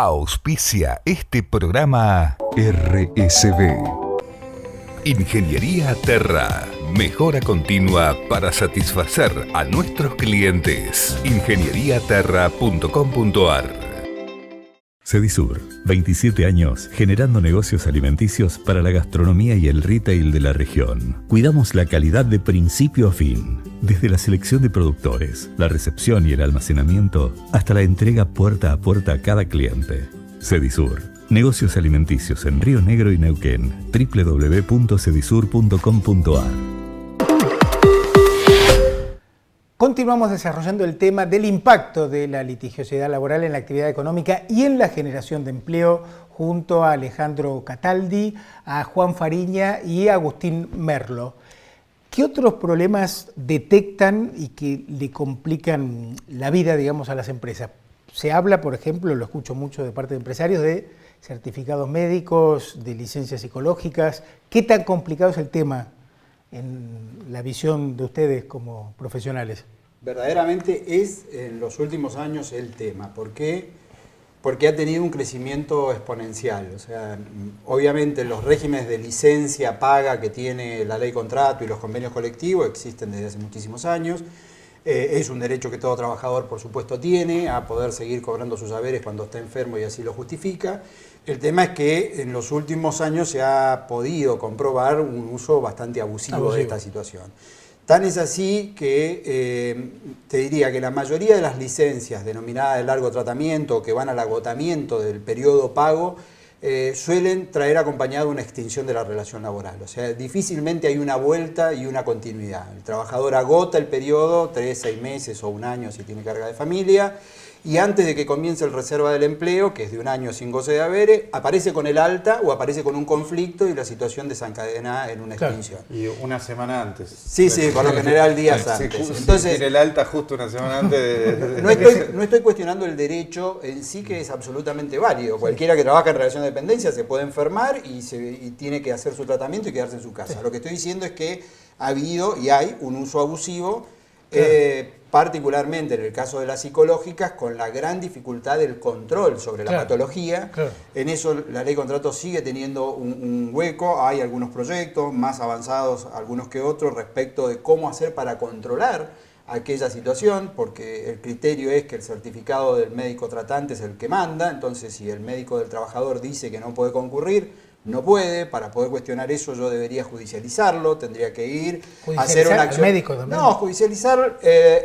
Auspicia este programa RSB. Ingeniería Terra. Mejora continua para satisfacer a nuestros clientes. ingenieriaterra.com.ar. Cedisur, 27 años generando negocios alimenticios para la gastronomía y el retail de la región. Cuidamos la calidad de principio a fin, desde la selección de productores, la recepción y el almacenamiento, hasta la entrega puerta a puerta a cada cliente. Cedisur, negocios alimenticios en Río Negro y Neuquén. www.cedisur.com.ar. Continuamos desarrollando el tema del impacto de la litigiosidad laboral en la actividad económica y en la generación de empleo junto a Alejandro Cataldi, a Juan Fariña y a Agustín Merlo. ¿Qué otros problemas detectan y que le complican la vida, digamos, a las empresas? Se habla, por ejemplo, lo escucho mucho de parte de empresarios, de certificados médicos, de licencias psicológicas. ¿Qué tan complicado es el tema en la visión de ustedes como profesionales? Verdaderamente es en los últimos años el tema. ¿Por qué? Porque ha tenido un crecimiento exponencial. O sea, obviamente los regímenes de licencia paga que tiene la ley contrato y los convenios colectivos existen desde hace muchísimos años. Es un derecho que todo trabajador, por supuesto, tiene a poder seguir cobrando sus haberes cuando está enfermo y así lo justifica. El tema es que en los últimos años se ha podido comprobar un uso bastante abusivo de esta situación. Tan es así que te diría que la mayoría de las licencias denominadas de largo tratamiento, que van al agotamiento del periodo pago, suelen traer acompañado una extinción de la relación laboral. O sea, difícilmente hay una vuelta y una continuidad. El trabajador agota el periodo, 3, 6 meses o un año si tiene carga de familia, y antes de que comience el reserva del empleo, que es de un año sin goce de haberes, aparece con el alta o aparece con un conflicto y la situación desencadena en una extinción. Y una semana antes. Sí, por lo general días antes. Entonces, tiene el alta justo una semana antes. No estoy cuestionando el derecho en sí, que es absolutamente válido. Cualquiera que trabaja en relación de dependencia se puede enfermar y tiene que hacer su tratamiento y quedarse en su casa. Lo que estoy diciendo es que ha habido y hay un uso abusivo, particularmente en el caso de las psicológicas, con la gran dificultad del control sobre la patología. En eso la ley de contrato sigue teniendo un hueco. Hay algunos proyectos más avanzados, algunos que otros, respecto de cómo hacer para controlar aquella situación, porque el criterio es que el certificado del médico tratante es el que manda. Entonces, si el médico del trabajador dice que no puede concurrir, no puede. Para poder cuestionar eso yo debería judicializarlo, tendría que ir a hacer una acción. ¿Médico también? No, judicializar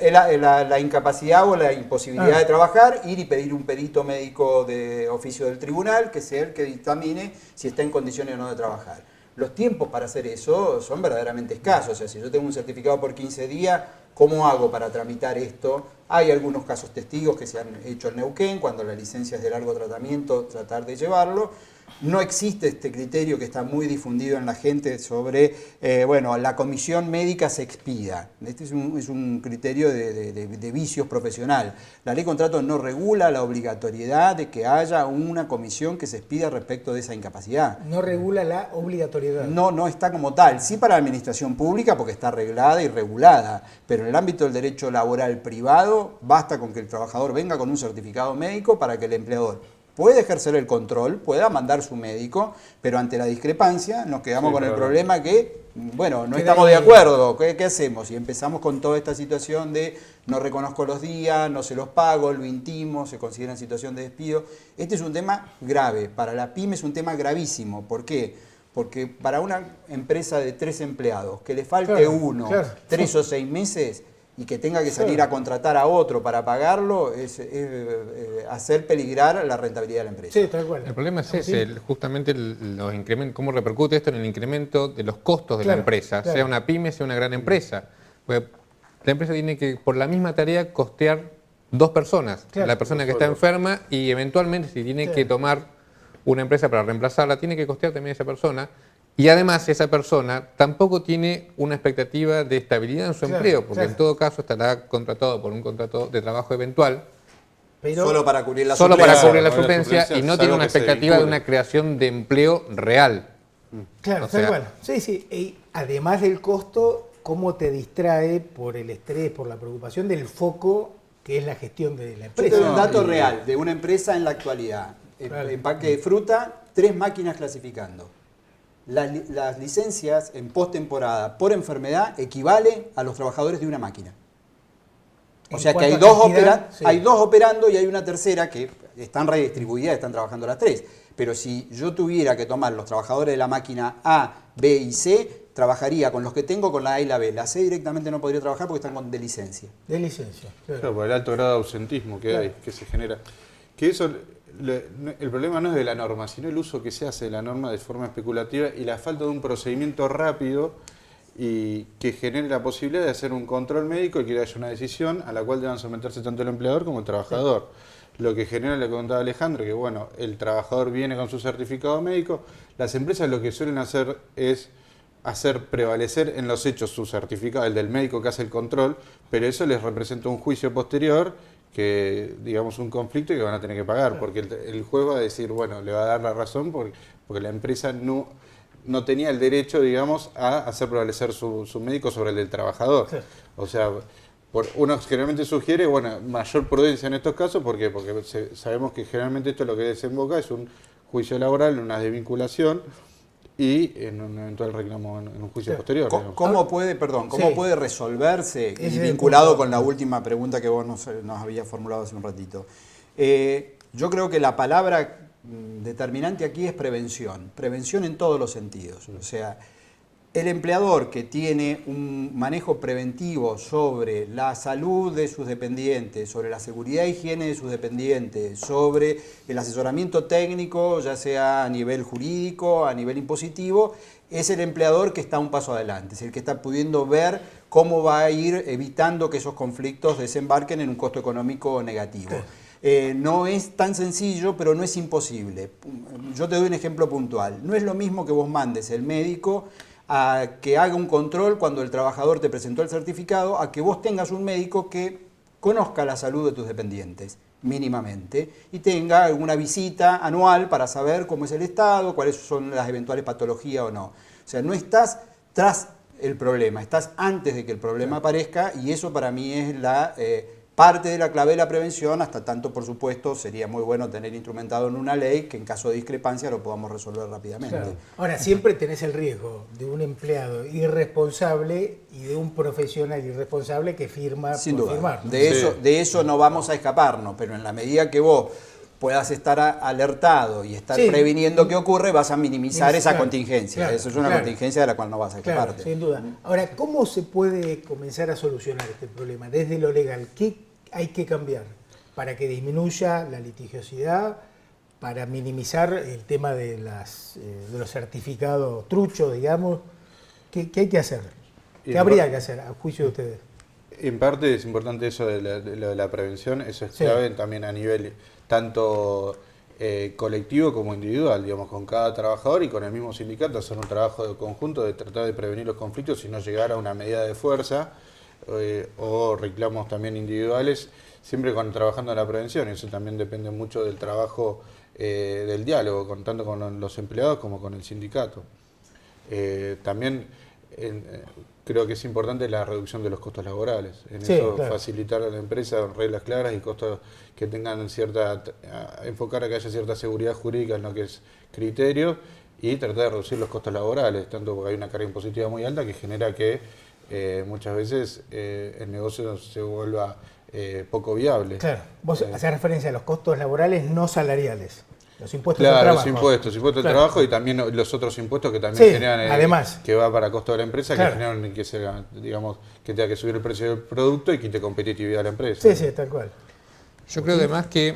la incapacidad o la imposibilidad de trabajar, ir y pedir un perito médico de oficio del tribunal, que sea el que dictamine si está en condiciones o no de trabajar. Los tiempos para hacer eso son verdaderamente escasos. O sea, si yo tengo un certificado por 15 días, ¿cómo hago para tramitar esto? Hay algunos casos testigos que se han hecho en Neuquén, cuando la licencia es de largo tratamiento, tratar de llevarlo. No existe este criterio que está muy difundido en la gente sobre, la comisión médica se expida. Este es un criterio de vicios profesional. La ley de contrato no regula la obligatoriedad de que haya una comisión que se expida respecto de esa incapacidad. ¿No regula la obligatoriedad? No está como tal. Sí para la administración pública porque está reglada y regulada, pero en el ámbito del derecho laboral privado basta con que el trabajador venga con un certificado médico para que el empleador puede ejercer el control, pueda mandar su médico, pero ante la discrepancia nos quedamos con el problema que, no estamos de acuerdo. ¿Qué hacemos? Y empezamos con toda esta situación de no reconozco los días, no se los pago, lo intimo, se considera en situación de despido. Este es un tema grave. Para la pyme es un tema gravísimo. ¿Por qué? Porque para una empresa de 3 empleados, que le falte uno, 3 o 6 meses, y que tenga que salir a contratar a otro para pagarlo, es hacer peligrar la rentabilidad de la empresa. Sí, tal cual. El problema es ese, justamente los incrementos, cómo repercute esto en el incremento de los costos de la empresa, sea una pyme, sea una gran empresa. Pues la empresa tiene que, por la misma tarea, costear 2 personas. La persona que está enferma y eventualmente, si tiene que tomar una empresa para reemplazarla, tiene que costear también a esa persona. Y además esa persona tampoco tiene una expectativa de estabilidad en su empleo, porque en todo caso estará contratado por un contrato de trabajo eventual, pero solo para cubrir la suplencia y no tiene una expectativa de una creación de empleo real. Claro, tal cual. Sí. Y además del costo, ¿cómo te distrae por el estrés, por la preocupación del foco que es la gestión de la empresa? Yo te doy un dato real de una empresa en la actualidad. empaque de fruta, 3 máquinas clasificando. Las licencias en postemporada por enfermedad equivale a los trabajadores de una máquina. O sea que hay dos operando y hay una tercera que están redistribuidas, están trabajando las 3. Pero si yo tuviera que tomar los trabajadores de la máquina A, B y C, trabajaría con los que tengo con la A y la B. La C directamente no podría trabajar porque están de licencia. De licencia, Claro, por el alto grado de ausentismo que hay, que se genera. Que eso, el problema no es de la norma, sino el uso que se hace de la norma de forma especulativa y la falta de un procedimiento rápido y que genere la posibilidad de hacer un control médico y que haya una decisión a la cual deban someterse tanto el empleador como el trabajador. Lo que genera, lo que contaba Alejandro, que bueno, el trabajador viene con su certificado médico, las empresas lo que suelen hacer es hacer prevalecer en los hechos su certificado, el del médico que hace el control, pero eso les representa un juicio posterior, que digamos un conflicto y que van a tener que pagar, porque el juez va a decir, bueno, le va a dar la razón porque la empresa no tenía el derecho, digamos, a hacer prevalecer su médico sobre el del trabajador. Sí. O sea, uno generalmente sugiere, bueno, mayor prudencia en estos casos, porque sabemos que generalmente esto lo que desemboca es un juicio laboral, una desvinculación y en un eventual reclamo en un juicio posterior. ¿Cómo puede resolverse? Y vinculado con la última pregunta que vos nos habías formulado hace un ratito. Yo creo que la palabra determinante aquí es prevención. Prevención en todos los sentidos. O sea, el empleador que tiene un manejo preventivo sobre la salud de sus dependientes, sobre la seguridad e higiene de sus dependientes, sobre el asesoramiento técnico, ya sea a nivel jurídico, a nivel impositivo, es el empleador que está un paso adelante, es el que está pudiendo ver cómo va a ir evitando que esos conflictos desembarquen en un costo económico negativo. No es tan sencillo, pero no es imposible. Yo te doy un ejemplo puntual. No es lo mismo que vos mandes el médico a que haga un control cuando el trabajador te presentó el certificado, a que vos tengas un médico que conozca la salud de tus dependientes, mínimamente, y tenga alguna visita anual para saber cómo es el estado, cuáles son las eventuales patologías o no. O sea, no estás tras el problema, estás antes de que el problema aparezca, y eso para mí es la parte de la clave de la prevención, hasta tanto, por supuesto, sería muy bueno tener instrumentado en una ley que en caso de discrepancia lo podamos resolver rápidamente. Claro. Ahora, siempre tenés el riesgo de un empleado irresponsable y de un profesional irresponsable que firma sin por duda. firmar, ¿no? De eso no vamos a escaparnos, pero en la medida que vos puedas estar alertado y estar previniendo qué ocurre, vas a minimizar esa contingencia. Claro, eso es una contingencia de la cual no vas a escaparte. Claro, sin duda. Ahora, ¿cómo se puede comenzar a solucionar este problema desde lo legal? ¿Qué hay que cambiar para que disminuya la litigiosidad, para minimizar el tema de los certificados truchos, digamos? ¿Qué hay que hacer? ¿Qué habría que hacer a juicio de ustedes? En parte es importante eso de la prevención, eso es clave también a nivel tanto colectivo como individual, digamos, con cada trabajador y con el mismo sindicato, hacer un trabajo de conjunto de tratar de prevenir los conflictos y no llegar a una medida de fuerza o reclamos también individuales, siempre trabajando en la prevención. Eso también depende mucho del trabajo del diálogo, tanto con los empleados como con el sindicato. También creo que es importante la reducción de los costos laborales. En eso facilitar a la empresa reglas claras y costos que tengan enfocar a que haya cierta seguridad jurídica en lo que es criterio y tratar de reducir los costos laborales, tanto porque hay una carga impositiva muy alta que genera que muchas veces el negocio se vuelva poco viable. Claro, vos hacés referencia a los costos laborales no salariales. Los impuestos del trabajo. Los impuestos del trabajo y también los otros impuestos que también generan, además, que va para costo de la empresa, que generan que digamos, que tenga que subir el precio del producto y quite competitividad a la empresa. Sí, tal cual. Yo creo además que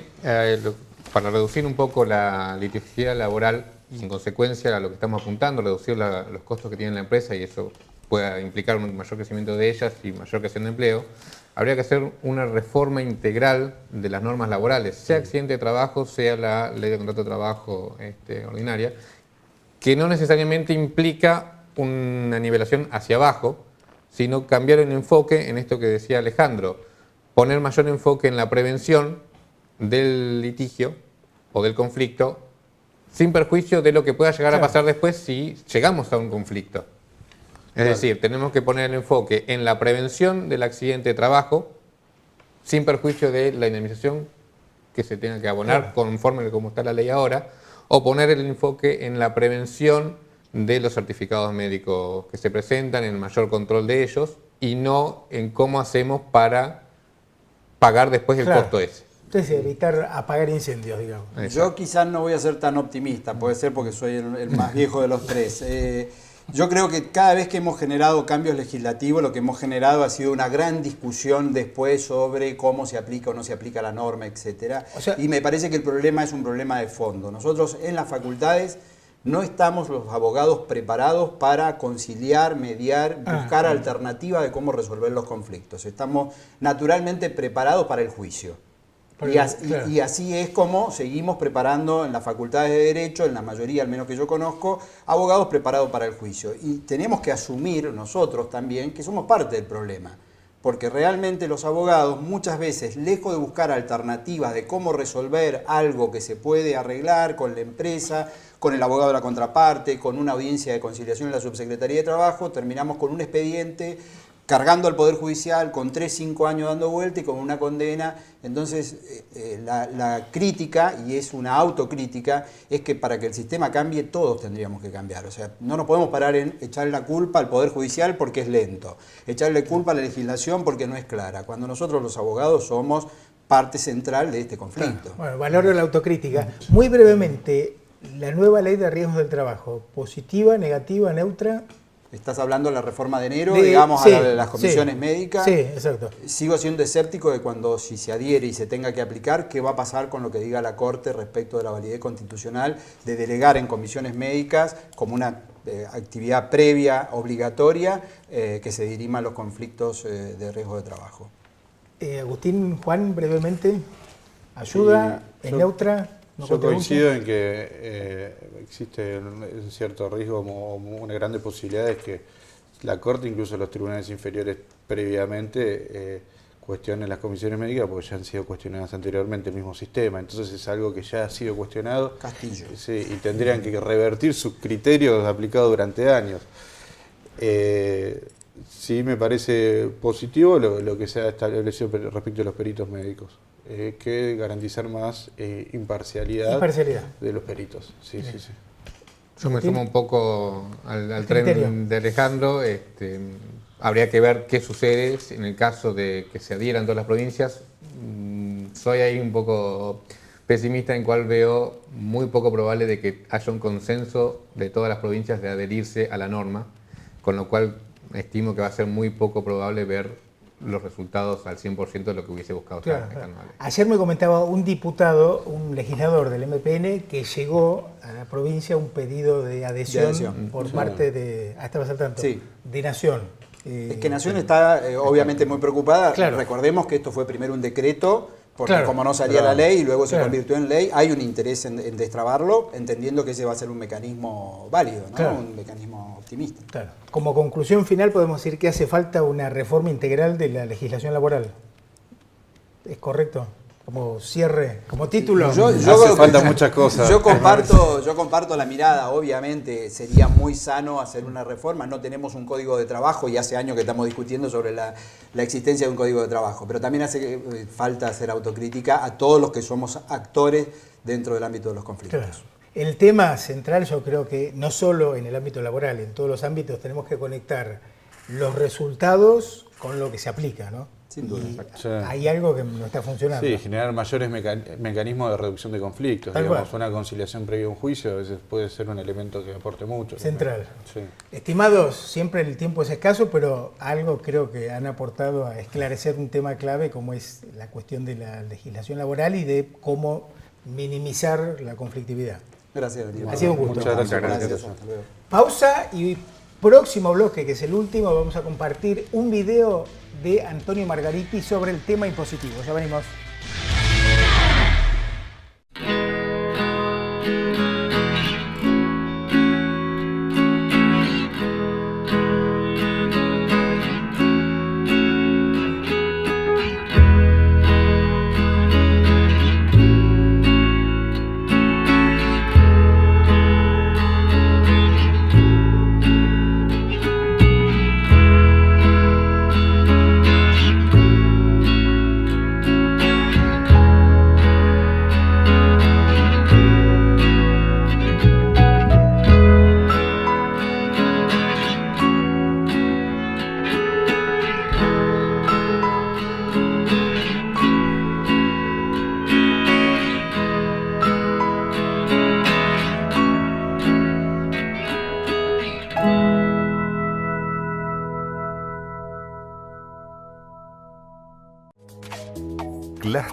para reducir un poco la litigiosidad laboral y en consecuencia a lo que estamos apuntando, reducir los costos que tiene la empresa y eso pueda implicar un mayor crecimiento de ellas y mayor creación de empleo, habría que hacer una reforma integral de las normas laborales, sea accidente de trabajo, sea la ley de contrato de trabajo ordinaria, que no necesariamente implica una nivelación hacia abajo, sino cambiar el enfoque en esto que decía Alejandro, poner mayor enfoque en la prevención del litigio o del conflicto, sin perjuicio de lo que pueda llegar a pasar después si llegamos a un conflicto. Es decir, tenemos que poner el enfoque en la prevención del accidente de trabajo sin perjuicio de la indemnización que se tenga que abonar conforme a cómo está la ley ahora, o poner el enfoque en la prevención de los certificados médicos que se presentan, en el mayor control de ellos, y no en cómo hacemos para pagar después el costo ese. Entonces, evitar apagar incendios, digamos. Yo quizás no voy a ser tan optimista, puede ser porque soy el más viejo de los tres. Yo creo que cada vez que hemos generado cambios legislativos, lo que hemos generado ha sido una gran discusión después sobre cómo se aplica o no se aplica la norma, etcétera. Y me parece que el problema es un problema de fondo. Nosotros en las facultades no estamos los abogados preparados para conciliar, mediar, buscar alternativas de cómo resolver los conflictos. Estamos naturalmente preparados para el juicio. Y así es como seguimos preparando en las facultades de Derecho, en la mayoría, al menos que yo conozco, abogados preparados para el juicio. Y tenemos que asumir nosotros también que somos parte del problema. Porque realmente los abogados muchas veces, lejos de buscar alternativas de cómo resolver algo que se puede arreglar con la empresa, con el abogado de la contraparte, con una audiencia de conciliación en la Subsecretaría de Trabajo, terminamos con un expediente cargando al Poder Judicial con 3-5 años dando vuelta y con una condena. Entonces, la crítica, y es una autocrítica, es que para que el sistema cambie, todos tendríamos que cambiar. O sea, no nos podemos parar en echarle la culpa al Poder Judicial porque es lento, echarle culpa a la legislación porque no es clara, cuando nosotros los abogados somos parte central de este conflicto. Bueno, valoro la autocrítica. Muy brevemente, la nueva ley de riesgos del trabajo, ¿positiva, negativa, neutra? Estás hablando de la reforma de enero, digamos, a las comisiones médicas. Sí, exacto. Sigo siendo escéptico de cuando, si se adhiere y se tenga que aplicar, qué va a pasar con lo que diga la Corte respecto de la validez constitucional de delegar en comisiones médicas como una actividad previa, obligatoria, que se diriman los conflictos de riesgo de trabajo. Agustín, Juan, brevemente, ¿ayuda? ¿Es neutra? Yo coincido en que existe un cierto riesgo o una grande posibilidad de que la Corte, incluso los tribunales inferiores previamente, cuestionen las comisiones médicas porque ya han sido cuestionadas anteriormente el mismo sistema. Entonces es algo que ya ha sido cuestionado. Castillo. Sí, y tendrían que revertir sus criterios aplicados durante años. Sí me parece positivo lo que se ha establecido respecto a los peritos médicos. Que garantizar más imparcialidad de los peritos. Sí. Yo me sumo un poco al tren de Alejandro. Habría que ver qué sucede en el caso de que se adhieran todas las provincias. Soy ahí un poco pesimista, en cual veo muy poco probable de que haya un consenso de todas las provincias de adherirse a la norma, con lo cual estimo que va a ser muy poco probable ver los resultados al 100% de lo que hubiese buscado. Claro. Ayer me comentaba un diputado, un legislador del MPN, que llegó a la provincia un pedido de adhesión por parte de... estabas al tanto. Sí. De Nación. Es que Nación está obviamente muy preocupada. Claro. Recordemos que esto fue primero un decreto, porque como no salía la ley y luego se convirtió en ley, hay un interés en destrabarlo, entendiendo que ese va a ser un mecanismo válido, ¿no? Un mecanismo optimista. Claro. Como conclusión final podemos decir que hace falta una reforma integral de la legislación laboral. ¿Es correcto? Como cierre, como título. Hace falta muchas cosas. Yo comparto la mirada. Obviamente sería muy sano hacer una reforma. No tenemos un código de trabajo y hace años que estamos discutiendo sobre la existencia de un código de trabajo. Pero también hace falta hacer autocrítica a todos los que somos actores dentro del ámbito de los conflictos. Claro. El tema central, yo creo que no solo en el ámbito laboral, en todos los ámbitos tenemos que conectar los resultados con lo que se aplica, ¿no? Sin duda. Hay algo que no está funcionando. Sí, generar mayores mecanismos de reducción de conflictos. Digamos, una conciliación previa a un juicio a veces puede ser un elemento que aporte mucho. Central. Sí. Estimados, siempre el tiempo es escaso, pero algo creo que han aportado a esclarecer un tema clave como es la cuestión de la legislación laboral y de cómo minimizar la conflictividad. Gracias, Daniel. Ha sido un gusto. Muchas gracias. Hasta luego. Pausa y próximo bloque, que es el último, vamos a compartir un video de Antonio Margariti sobre el tema impositivo. Ya venimos.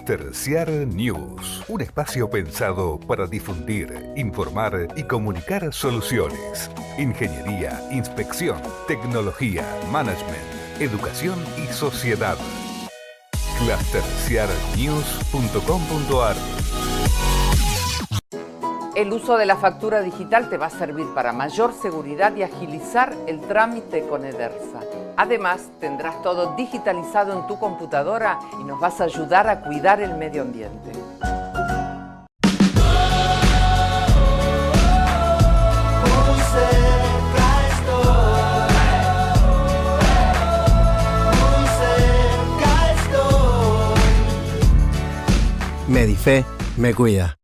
Terciar News, un espacio pensado para difundir, informar y comunicar soluciones. Ingeniería, inspección, tecnología, management, educación y sociedad. Clusterciarnews.com.ar. El uso de la factura digital te va a servir para mayor seguridad y agilizar el trámite con Edersa. Además, tendrás todo digitalizado en tu computadora y nos vas a ayudar a cuidar el medio ambiente. Medife me cuida.